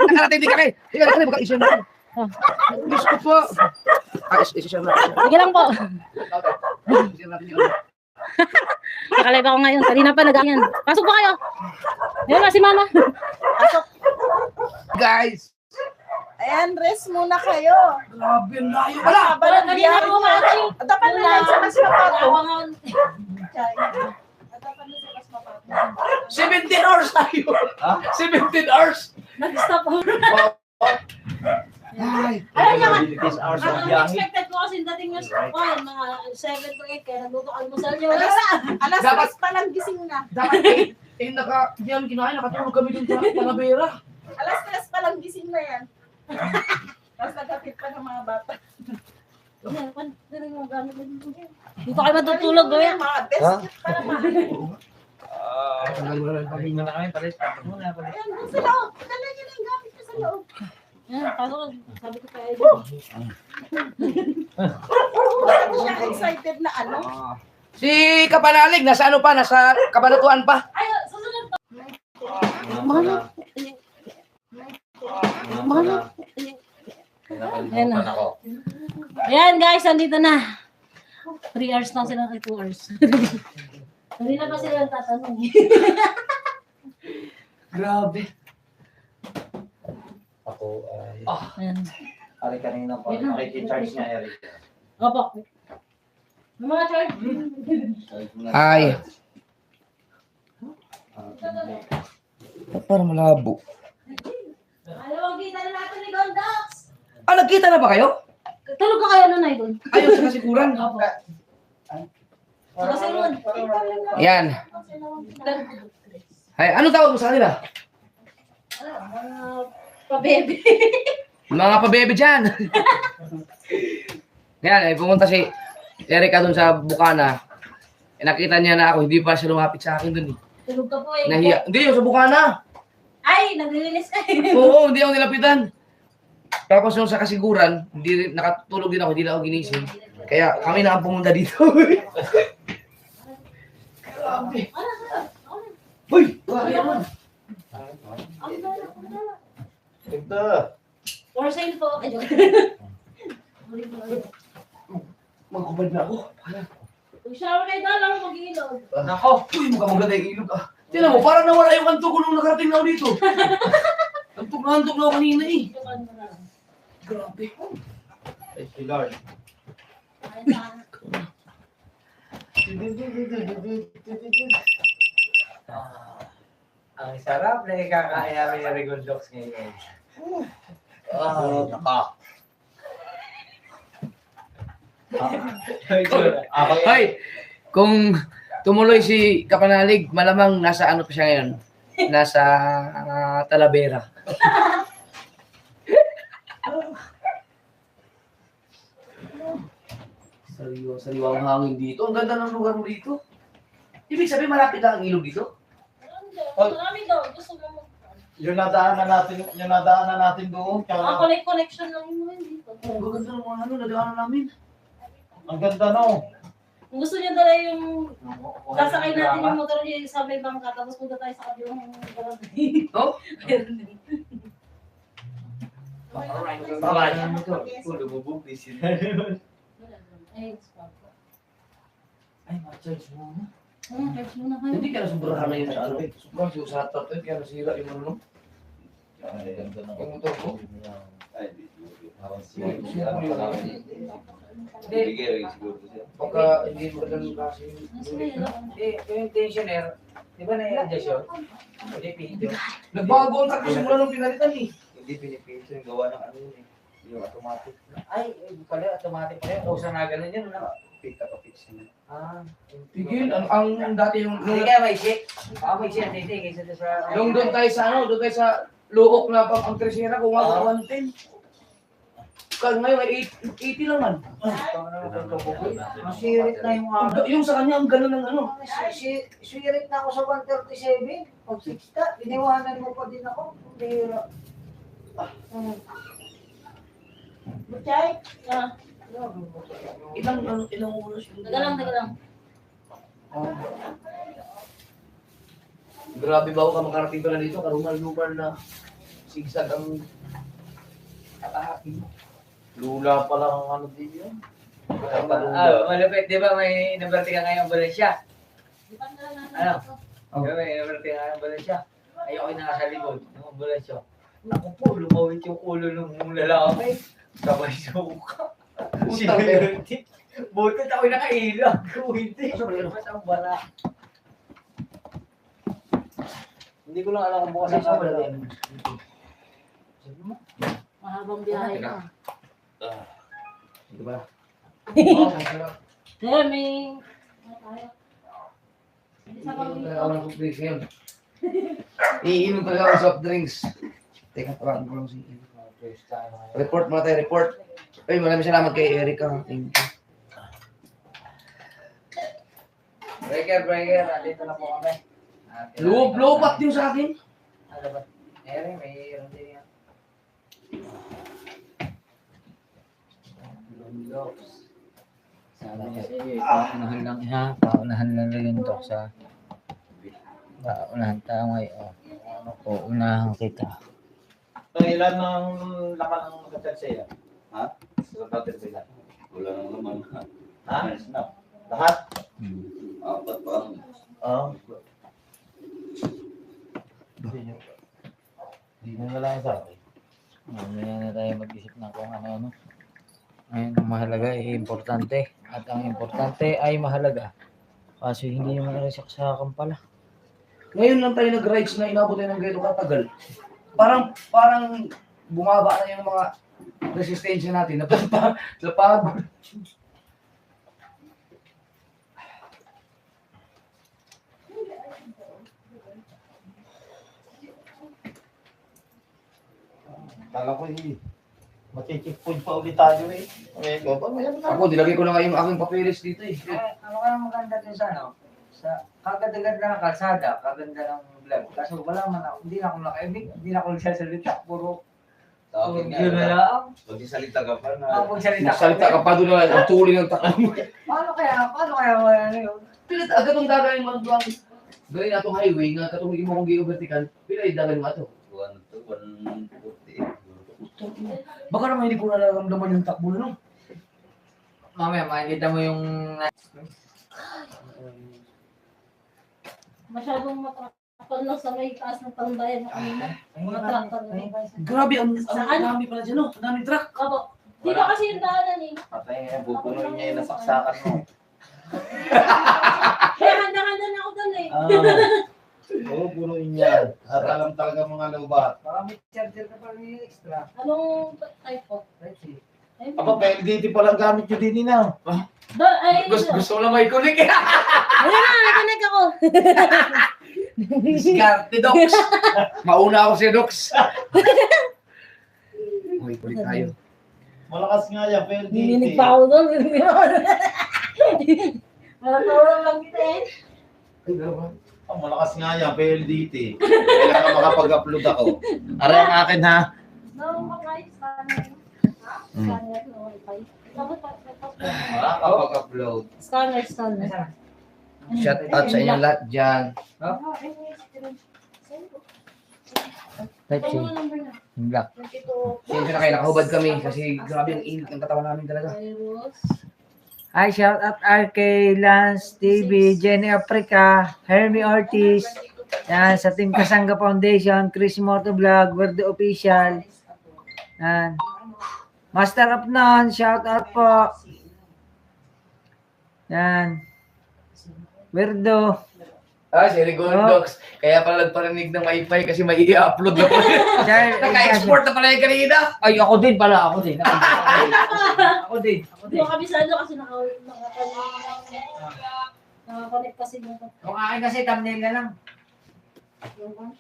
Nakarating din kami. Sige, baka i-share natin. Diyos ko po. I-share natin. Sige lang po. I-share natin yun. Nakalive ako ngayon. Kanina pa nag-ganyan. Pasok po kayo. Yan na si mama. Pasok. Guys. Ayan, rest muna kayo. Grabe, ang layo pala. Balang Kanina ako mga kayo. Dapat na lang sa mas mapato. Abangan. Dapat na sa mas mapato. 17 hours tayo. 17 hours. Nag-stop ako. Ay. Ayun naman. hours of Ang biyahe. expected ko kasi dating yung mga 7 to 8 kaya nagluto almusal niyo. Alas Dapat- 3 pa lang gising na. Dapat hindi namin kinain, nakatulog kami dun sa Talavera. Alas 3 pa lang gising na yan. Tapos nagkapit pa ng mga bata. Dito kayo matutulog gawin. Mga test kit para maaari. Pagin na kami, palit. Muna, palit. Ayan, doon sa loob. Dala niyo na yung gamit ko sa loob. Yan, pasok. Sabi ko kayo. Bakit siya excited na ano? Si Kapanalig, nasa ano pa? Nasa Kabanatuan pa. Ay, susunod to. Mana? Mana? Ayan na. Ako. Ayan guys, andito na. 3 hours na sila kay 2 hours. Hindi na pa sila tatanong. Grabe. Ako ay... Ayan. Ari kanina pa. Nakikicharge niya, Eric. Opo. May mga charge. Ay. Parang malabo. Alam mo, kita na natin ni Gondox. Ah, nagkita na ba kayo? Tulog ka kayo nun ay doon. Ayun sa kasiguran. Opo. Kasi nun. Yan. Ay, ano tawag mo sa kanila? Pa-baby. Mga pabebe dyan. Yan, eh, pumunta si Erica dun sa Bukana. Eh, nakita niya na ako, hindi pa siya lumapit sa akin dun eh. Tulog ka po eh. Nahiya. Hindi, yung sa Bukana. Ay, naglilinis ka. Oo, hindi ako nilapitan. Tapos yung sa kasiguran, hindi nakatulog din ako, hindi na ako ginising. Kaya kami na ang pumunta dito. Grabe. Uy! Grabe naman. Ito. For sale po. Ay, joke. Magkubad na ako. Kung siya na ito, lang mag-ilog. Nako! Uy, mukhang maganda yung ilog ah. Tignan mo, parang nawala yung kanto ko nung nakarating na ako dito. Antok na ako kanina eh. Grabe. Thank you, Lord. Ang sarap na ikakain namin yung Regondox ngayon. Naka. Hay! Kung tumuloy si Kapanalig, malamang nasa ano pa siya ngayon? Nasa Talavera. Sariwang hangin dito. Ang ganda ng lugar mo dito. Ibig sabihin malapit lang ang ilog dito? Marami daw. Gusto mo Yung nadaanan natin doon. mga connection lang yun dito. Ang ganda ng mga nadaanan namin. Ang ganda no. Kung gusto niyo dala yung sasakay natin yung motor niya sa may bangka tapos punta tayo sa kabilang barangay. Oh? Ay, ma-charge mo na. Charge mo na kayo. Hindi kaya sobrahan na yun sa ano eh. Sobrang siya sa top eh. Kaya nasira yung ano. Yung motor ko. Pagka hindi mo ganun kasi. Yung tensioner, di ba na-adjust yun? Hindi pinito. Nagbago ang takbo simula nung pinalitan eh. Hindi pinipinito yung gawa ng ano yun eh. Yung automatic. Ay, pala automatic pala. O sa na ganun yun, pick up a fix yun. Tigil, ang dati yung... Hindi kaya may shake. May shake. Hindi, kaysa sa... Yung doon tayo sa ano, doon tayo sa luok na pang ang tresera, kung ako 110. Kaya ngayon ay 80 lang man. Masirit na yung ano. Yung sa kanya, ang gano'n ng ano. Sirit na ako sa 137. Pag 60, iniwanan mo pa din ako. Bihira. Butchay? Ilang oras yung... Taga lang. Grabe ba ako ka makarating pa na dito? Karumal-lumal na sigsag ang atake mo. Lula pa lang ang ano din yun. Malupit, di ba may naberte ka ngayong Valencia? Di ba na lang Ano? Oh. Di ba may naberte ka ngayong Valencia? Ayoko yung nasa likod ng Valencia. Naku po, lumawit yung ulo ng lalaki. Sabay suka. Security. Butot ako nakailang. Hindi. Ba't ang bara? Hindi ko lang alam kung bukas ang camera. Mahabang biyahe Teka. ka. Dito ba? Kaya may... Ano tayo? Hindi sa Ako ng soft drinks ngayon. Iinom talaga ako ng soft drinks. Teka, tawagan ko lang si Report muna tayo, report. Ay, maraming salamat kay Erica. Thank you. Breaker. Andito na po kami. Lobat yung sa akin. Ano ba? Mayroon din yan. Sabi niya, paunahan lang ha. Paunahan lang rin to sa... Paunahan tayo ngayon. Paunahan kita. Ilan ng laman ng magkatag sa'yo? Ha? Sa battery sila? Wala nang laman. Ha? Lahat? Apat pa. Oo. Hindi na lang sa akin. Mamaya na tayo mag-isip na kung ano-ano. Ayun, ang mahalaga ay importante. At ang importante ay mahalaga. Kaso hindi naman narisaksakan pala. Ngayon lang tayo nag-rides na inabot tayo ng ganito katagal. Parang bumaba na yung mga resistensya natin. Napagod. Kala ko mati-checkpoint pa ulit tayo eh. Ako, dilagay ko na nga yung aking papeles dito eh. Ano ka maganda din sa ano? Sa kaganda-ganda ng kalsada, kaganda ng vlog. Kaso wala man ako, hindi na ako nakaibig, hindi na ako nagsasalita. Puro Tawagin yun na nga. lang. Magsisalita ka pa na. Ako magsalita. Magsalita ka pa doon na ang tuloy ng takbo mo. Paano kaya ano yun? Pilit, agad ang dagaling mo doon. Gawin na itong highway nga katulad mo kung vertical. Pilit, dagaling mo ito. 148. Baka naman hindi ko nararamdaman yung takbo na no. Mamaya, makikita mo yung... Masyadong matrakpan lang sa may taas ng tambayan na kanina. Mga trakpan na. Grabe, ang Saan? dami pala dyan no. Ang daming truck. Opo. Di ba kasi yung daanan eh. Patay nga, bupunuin niya yung nasaksakan mo. Kaya handa-handa na ako doon eh. Oo, punuin niya. At alam talaga mga lubat. Baka may charger ka pa rin extra. Anong type po? Let's see. Ay, Aba, PLDT pa lang gamit nyo din na. Gusto ko lang may kunik eh. Wala na, nakanig ako. Diskarte, Docs. Mauna ako si Docs. Uy, kulit tayo. Malakas nga yan, PLDT. Nininig pa ako doon. Malapawang lang kita eh. Ay, gano'n. Oh, malakas nga yan, PLDT. Kailangan makapag-upload ako. Aray ang akin ha. No, okay. Scanner, no, okay. Makapag-upload. Scanner. Shout out sa inyo lahat dyan. Let's see. Yung black. Siyempre na kayo, nakahubad kami kasi grabe ang init ng katawan namin talaga. Hi, shout out RK, Lance TV, Jenny Africa, Hermie Ortiz, yan, sa Team Kasangga Foundation, Chris Moto Vlog, Word Official, yan. Master of None, shout out po. Yan. Werdo. Si Rigor Docs. Kaya pala nagparinig ng wifi kasi may i-upload na po. Naka-export na pala yung kanina. Ay, ako din pala, ako din. Ako din. Hindi ko kabisado kasi nakakonect kasi yung Kung akin kasi, thumbnail na lang.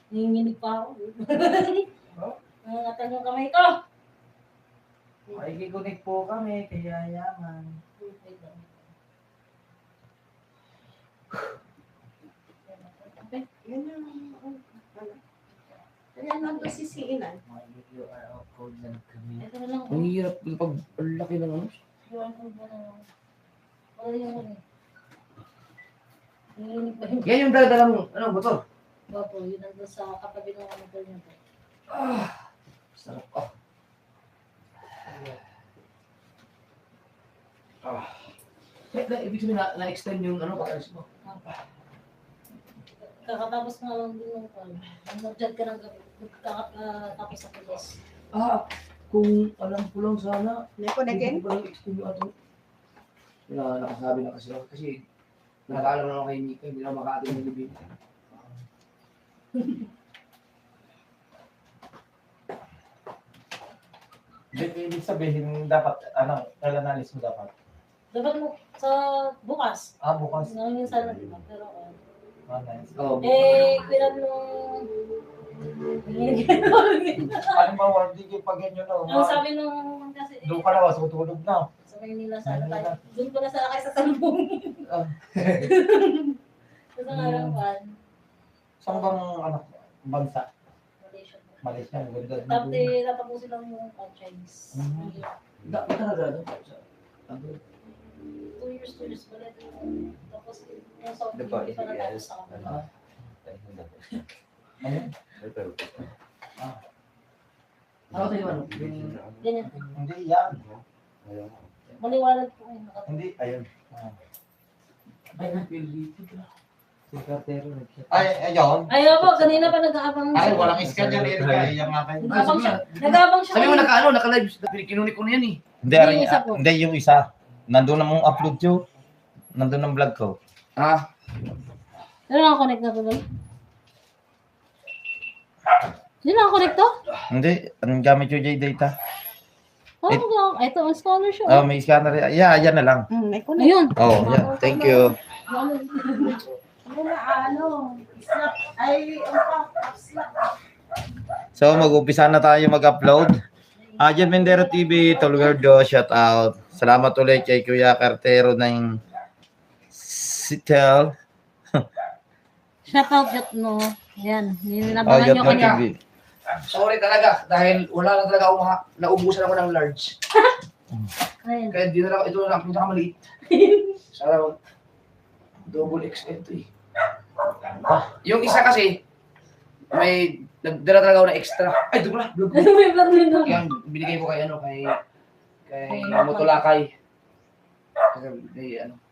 nanginginig pa ako. Nangangatan yung kamay ko. Ay, kikonik po kami, kaya yaman. Yan ang Ayan lang to sisiinan. URL code lang kami. Ito na lang. Ang hirap pag ang laki ng ano. Yung code na lang. Wala yung ano. Nanginginig pa yung Yan yung dala-dalang ano, motor. Opo, yun nandun sa katabi ng motor niya po. Sarap ka. Ibig sabihin na-extend yung ano, pag-alis mo. Kakatapos nga lang din ng call. Nag-jet ka ng gabi. Tapos sa pulis. Kung alam ko lang sana, May connectin? hindi ko lang extend yung ato. Nakasabi na kasi ako. Kasi nakakaalam na ako kay Mika, hindi na makaating ng libing. Ibig sabihin, dapat, kailan alis mo dapat? Dapat mo sa bukas. Bukas. Ngayon sana, di ba? Pero, Nice. Oo. kailan nung... Ano ba, Wardy, pag ganyan Ang na, sabi nung kasi, doon ka na, tutulog na. sa Maynila sana tayo. Doon ko na sana kayo sa salubong. Sa Harapan. Saan bang, bansa? Malaysia. Malaysia, ganda. Tapos tatapusin lang yung franchise. Talaga, 2 years pala. Tapos yung South Diba, hindi pa natapos yes. sa kanila. Ayun. Ako tayo ano? Ganyan. Hindi, yan. Maliwanag po yun. Hindi, ayun. Ay, dito. Si Cartero. Ay, ayun. Ayaw po, kanina pa nag-aabang Ay, siya. walang schedule yun. Kaya nga kayo. Nag-aabang siya. Nag-aabang siya. Sabi mo kanina. naka-live. Kinunik ko na yan eh. Hindi, Yung isa po. hindi yung isa. Nandun na mong upload yun. Nandun ang vlog ko. Ano naka-connect na to doon? Hindi naka-connect to? Hindi, anong gamit yung J-Data? Ito, ang scholarship. May scanner. Yeah, yan na lang. May connect. Ayun. Oh, yeah. Thank you. Snap. Ay, snap. So, mag-upisa na tayo mag-upload. Jan Mendero TV, Tolverdo, shout out. Salamat ulit kay Kuya Cartero ng Sitel. Shout out yun, no. Yan. Oh, Ninabangan Jan nyo kanya. TV. Sorry talaga. Dahil wala na talaga ako naubusan ako ng large. Ayun. Kaya di na lang, ito na lang pinakamaliit. Sana double XL to eh. Yung isa kasi, may nagdala talaga ako na extra. Ay, doon pala. Vlog. May vlog din doon. Yan, binigay ko kay kay Motolakay. Kasi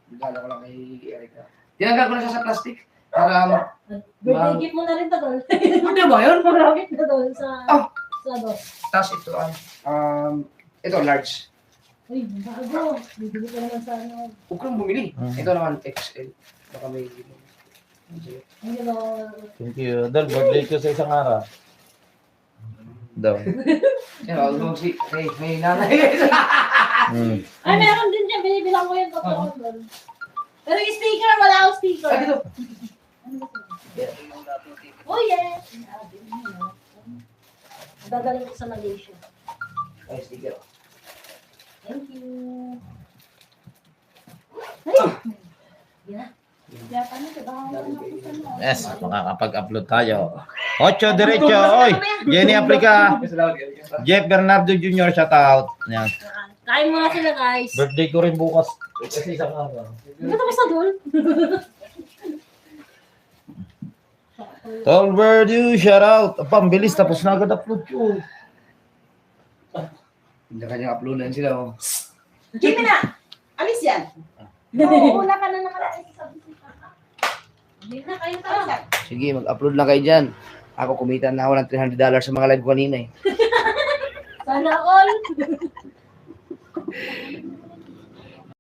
bigala ko lang kay Erica. Tinanggal ko na siya sa plastic. Para, Birthday gift mo na rin to doon. ano ba yun? Marami na doon sa... Oh. Sa doon. Tapos ito, ito large. Uy, bago. Bibili ko naman sa ano. Huwag kang bumili. Ito naman XL. Baka may... Hindi na. Thank you. Dal, birthday ko sa isang araw. Daw. Yan, ako may nanay. Ay, meron din siya. Binibilang ko yung totoo doon. Pero yung sticker, wala akong sticker. Ay, dito. Oh, yeah. Dadaling ko sa Malaysia. Ay, sticker. Thank you. Ay! Yeah. Kaya paano ito? Yes, makakapag-upload tayo. Ocho diretso. Oy, Jenny Africa. Jeff Bernardo Jr. shout out. Yan. Kain muna sila, guys. Birthday ko rin bukas. Kasi isang araw. Hindi tapos na doon. Tolverdo, shout out. Ang bilis, tapos na agad upload ko. Hindi kanya upload na sila. Oh. Kimi na! Alis yan! Una ka na naman sa bisita. Hindi na kayo tara. Sige, mag-upload lang kayo dyan. Ako kumita na ako ng $300 sa mga live ko kanina eh. Sana all.